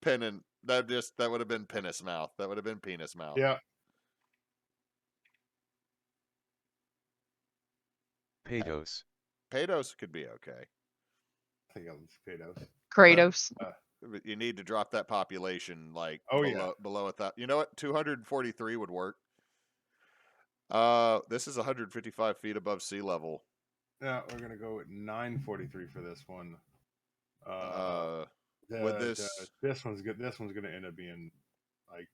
Pennon. That would have been penis mouth. That would have been penis mouth. Yeah. Pados. Pados could be okay. I think it was Pados. Kratos. But you need to drop that population like below 1,000. You know what? 243 would work. This is 155 feet above sea level. Yeah, we're gonna go with 943 for this one. This one's good. This one's gonna end up being like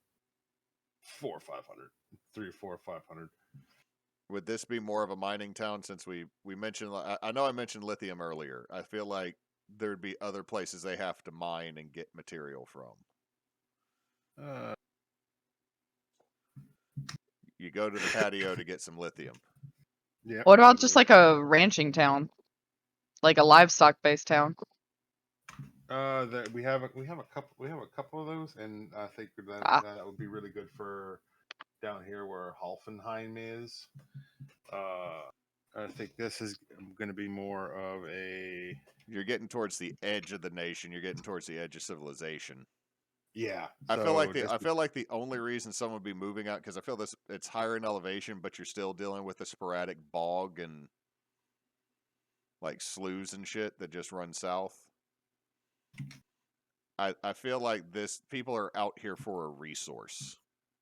400 or 500, 300 or 400 or 500. Would this be more of a mining town since we mentioned? I know I mentioned lithium earlier. I feel like there'd be other places they have to mine and get material from. You go to the patio to get some lithium. Yeah. What about just like a ranching town, like a livestock-based town? We have a couple of those, and I think that would be really good for down here where Halfenheim is. I think this is going to be more of a. You're getting towards the edge of the nation. You're getting towards the edge of civilization. Yeah, I feel like the only reason someone would be moving out because I feel it's higher in elevation, but you're still dealing with the sporadic bog and like sloughs and shit that just run south. I feel like people are out here for a resource.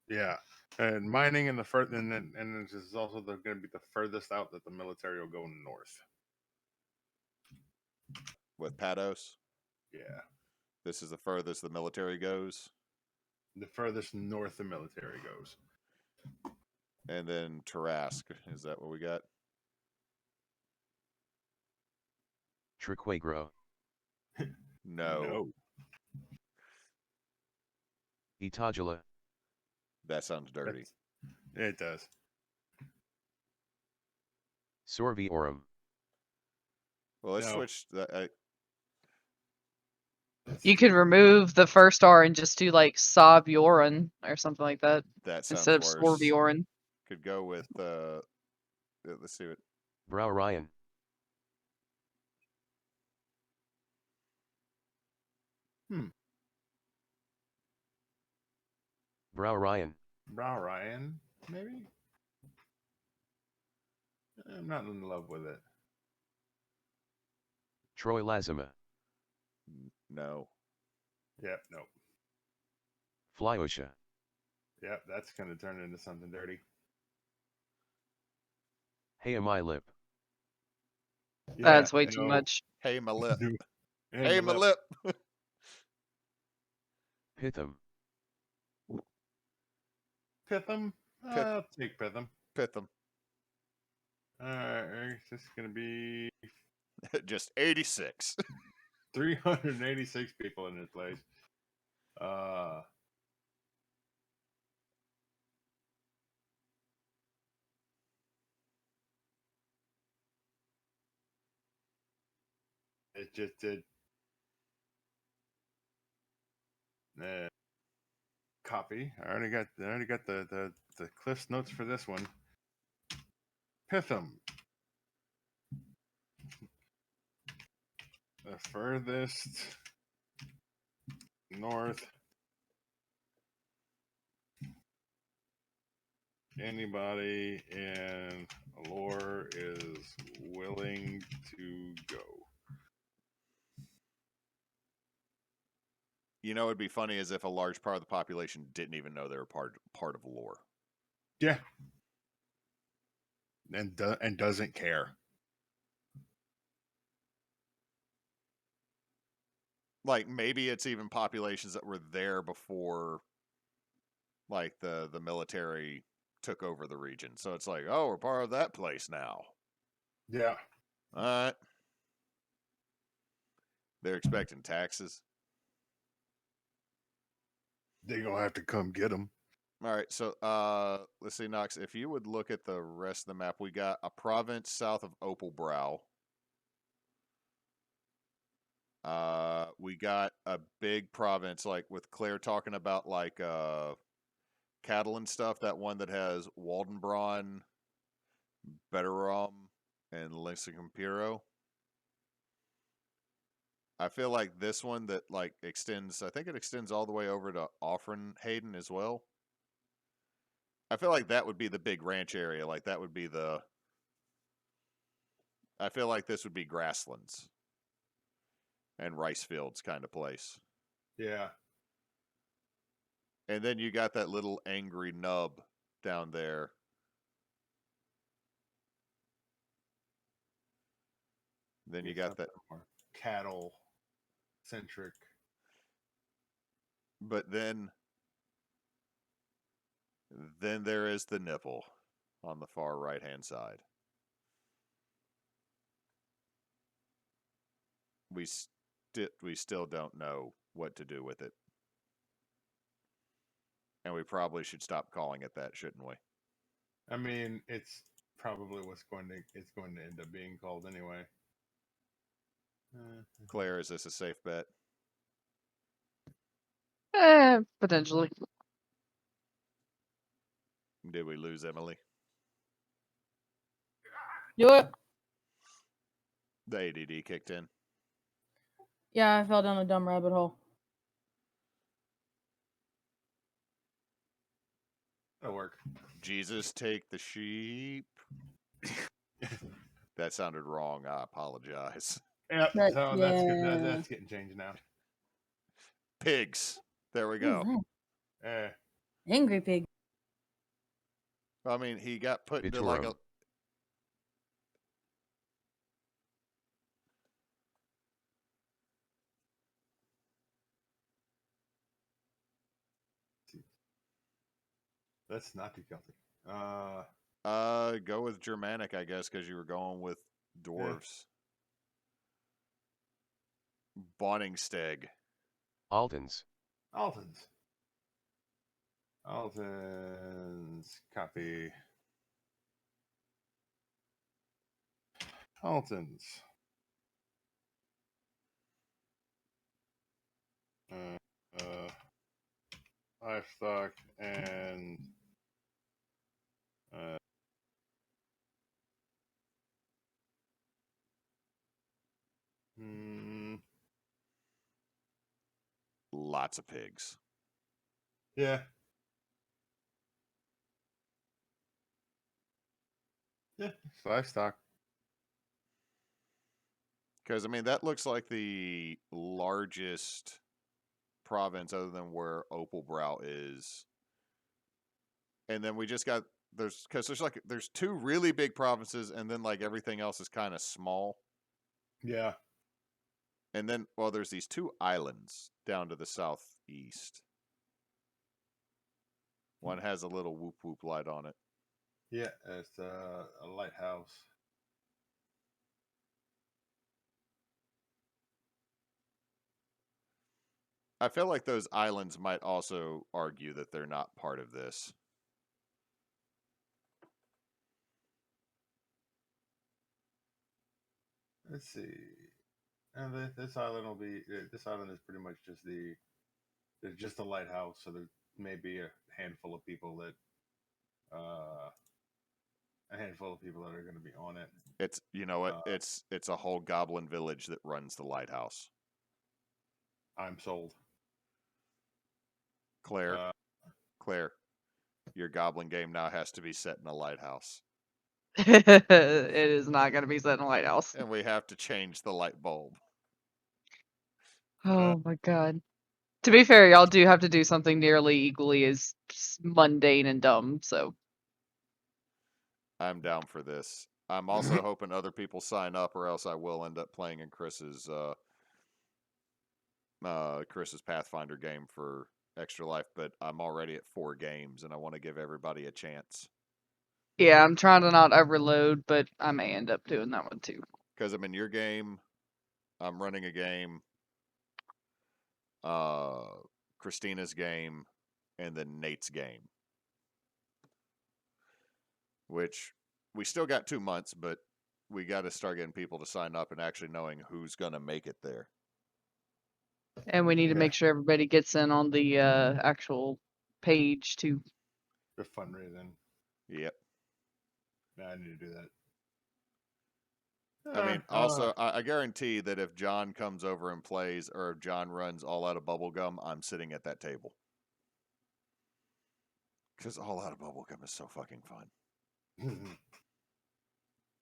Yeah, and mining in the and this is also going to be the furthest out that the military will go north. with Pados. Yeah. This is the furthest the military goes. The furthest north the military goes. And then Tarask. Is that what we got? Triquagro. No. Itajala. That sounds dirty. It does. Sorviorum. Well, let's No. switch. You could remove the first R and just do like Savioran or something like that That sounds instead of worse. Sorvioran. Could go with. Let's see what. Browryan. Browryan. Ryan, maybe? I'm not in love with it. Troilazima. No. Yep, nope. Flyosha. Yep, that's going to turn into something dirty. Hayamilip. That's way I too know. much. Hey, my lip. Hey, Hey, my lip. Pitham. Pitham? Pith- I'll take Pitham. Pitham. Alright, this is going to be Just 86. 386 people in this place. It just did. Copy. I already got the Cliff's notes for this one. Pitham. The furthest north anybody in lore is willing to go. You know, it'd be funny as if a large part of the population didn't even know they were part of lore. Yeah. And doesn't care. Like, maybe it's even populations that were there before, like, the military took over the region. So it's like, oh, we're part of that place now. Yeah. All right. They're expecting taxes. They're going to have to come get them. All right, so let's see, Knox, if you would look at the rest of the map, we got a province south of Opalbrow. We got a big province, like with Claire talking about like cattle and stuff, that one that has Waldenbraun, Betterom, and Lixicampiro. I feel like this one that like extends, I think it extends all the way over to Offrenhaden as well. I feel like that would be the big ranch area. Like that would be the. I feel like this would be grasslands and rice fields kind of place. Yeah. And then you got that little angry nub down there. Then you got that more cattle centric. But then there is the nipple on the far right hand side. We still don't know what to do with it. And we probably should stop calling it that, shouldn't we? I mean, it's probably it's going to end up being called anyway. Claire, is this a safe bet? Potentially. Did we lose Emily? Do it. The ADD kicked in. Yeah, I fell down a dumb rabbit hole. That'll work. Jesus, take the sheep. That sounded wrong. I apologize. Yep. But, So that's good. That's getting changed now. Pigs. There we Who's go. that? Angry pig. I mean, he got put into like a. That's not too Celtic. Go with Germanic, I guess, because you were going with dwarves. Bonningsteg. Altens. Altens. Altens. Copy. Altens. Livestock and Lots of pigs. yeah. Yeah, it's livestock. Because, I mean, that looks like the largest province other than where Opalbrow is. And then we just got, there's two really big provinces, and then, like, everything else is kind of small. Yeah. And then, well, there's these two islands down to the southeast. One has a little whoop whoop light on it. Yeah, it's a lighthouse. I feel like those islands might also argue that they're not part of this. Let's see. And this island will be. This island is pretty much just there's just a lighthouse, so there may be a handful of people that are going to be on it. It's, you know what? It's a whole goblin village that runs the lighthouse. I'm sold. Claire, your goblin game now has to be set in a lighthouse. It is not going to be set in a lighthouse. And we have to change the light bulb. Oh my god. To be fair, y'all do have to do something nearly equally as mundane and dumb, so. I'm down for this. I'm also hoping other people sign up, or else I will end up playing in Chris's Pathfinder game for Extra Life, but I'm already at 4 games, and I want to give everybody a chance. Yeah, I'm trying to not overload, but I may end up doing that one too. Because I'm in your game, I'm running a game, Christina's game, and then Nate's game. Which, we still got 2 months, but we got to start getting people to sign up and actually knowing who's going to make it there. And we need to Yeah. make sure everybody gets in on the actual page too. The fundraising. Yep. Yeah, I need to do that. I mean, also, I guarantee that if John comes over and plays, or if John runs All Out of Bubblegum, I'm sitting at that table. Because All Out of Bubblegum is so fucking fun.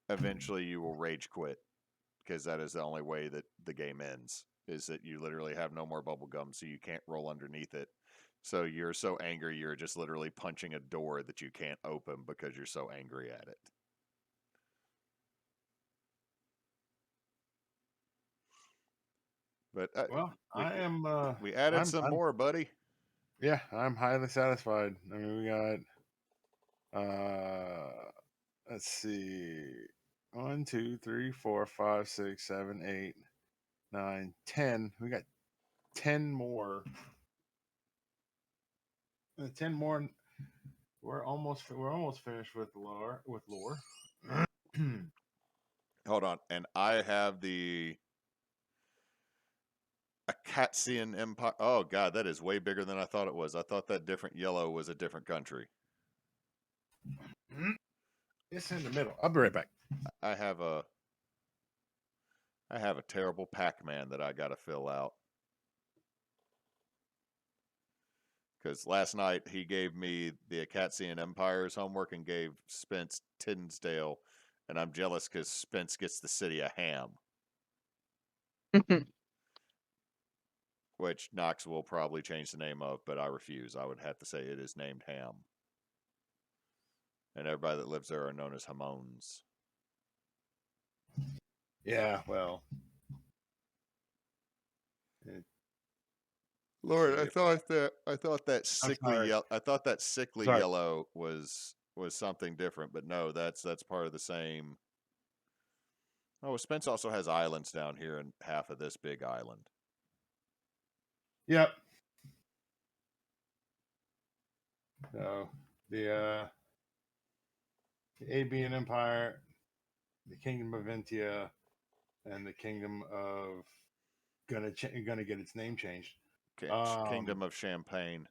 Eventually, you will rage quit. Because that is the only way that the game ends. Is that you literally have no more bubblegum, so you can't roll underneath it. So you're so angry, you're just literally punching a door that you can't open because you're so angry at it. But well, we added some more, buddy. Yeah, I'm highly satisfied. I mean, we got. Let's see. 1, 2, 3, 4, 5, 6, 7, 8, 9, 10. We got 10 more. 10 more. We're almost finished with lore. Hold on, and I have the Akatsuan Empire. Oh god, that is way bigger than I thought it was. I thought that different yellow was a different country. It's in the middle. I'll be right back. I have a terrible Pac-Man that I got to fill out. Because last night he gave me the Akatsuan Empire's homework and gave Spence Tinsdale, and I'm jealous because Spence gets the city of Ham. Which Knox will probably change the name of, but I refuse. I would have to say it is named Ham. And everybody that lives there are known as Hamones. Yeah, well. Lord, See I it. thought that sickly sorry. yellow. I thought that sickly Sorry. yellow was something different, but no, that's part of the same. Oh, Spence also has islands down here, and half of this big island. Yep. So the Abian Empire, the Kingdom of Ventia, and the Kingdom of gonna get its name changed. Kingdom of Champagne.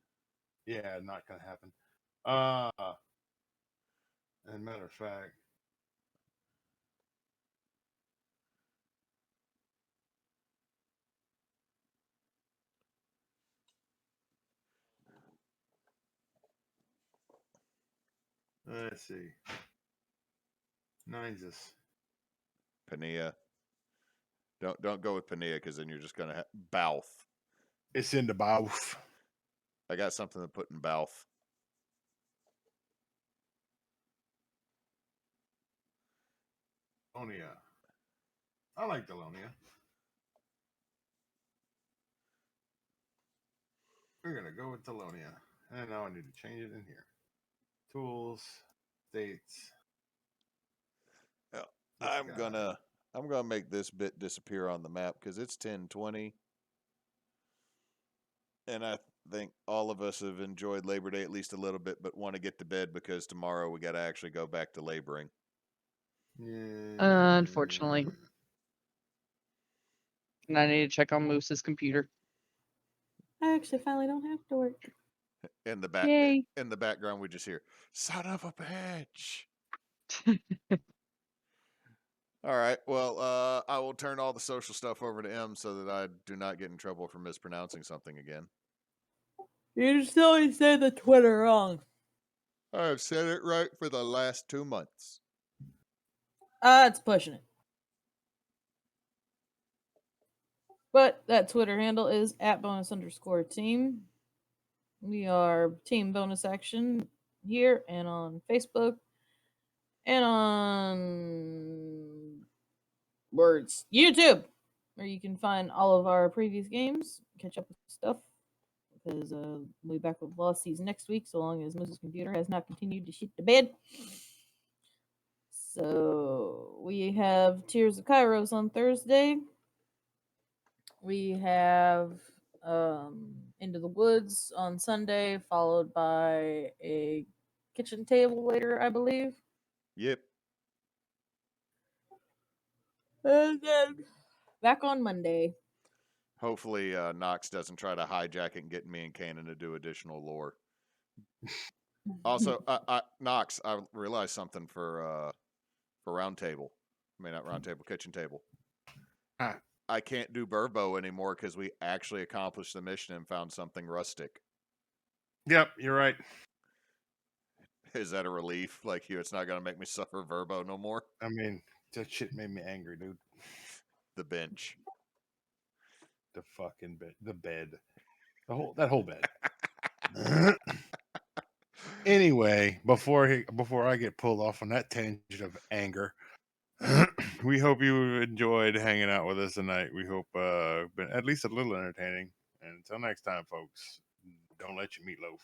Yeah, not gonna happen. And matter of fact, let's see. Nine's this. Pania. Don't go with Pania because then you're just gonna Bouth. It's in the Bauth. I got something to put in Bouth. Lonia. I like the Lonia. We're gonna go with Telonia. And now I need to change it in here. Tools, states. Yeah, This I'm guy. gonna make this bit disappear on the map because it's 10:20, and I think all of us have enjoyed Labor Day at least a little bit, but want to get to bed because tomorrow we got to actually go back to laboring. Yeah. Unfortunately. And I need to check on Moose's computer. I actually finally don't have to work. In the back, Yay. in the background, we just hear "son of a bitch." All right. Well, I will turn all the social stuff over to M so that I do not get in trouble for mispronouncing something again. You just always say the Twitter wrong. I have said it right for the last 2 months. It's pushing it. But that Twitter handle is @bonus_team. We are Team Bonus Action here and on Facebook and on YouTube, where you can find all of our previous games, catch up with stuff, because we'll be back with Lost Season next week, so long as Moses' computer has not continued to shit the bed. So we have Tears of Kairos on Thursday. We have Into the Woods on Sunday, followed by a kitchen table later, I believe. Yep. And then back on Monday. Hopefully, Knox doesn't try to hijack it and get me and Kanan to do additional lore. Also, Knox, I realized something for Roundtable. I mean, not Roundtable, Kitchen Table. I can't do Burbo anymore because we actually accomplished the mission and found something rustic. Yep, you're right. Is that a relief? Like it's not going to make me suffer Verbo no more? I mean, that shit made me angry, dude. The bench. The fucking bed. The bed. That whole bed. Anyway, before I get pulled off on that tangent of anger, we hope you enjoyed hanging out with us tonight. We hope been at least a little entertaining. And until next time, folks, don't let your meatloaf.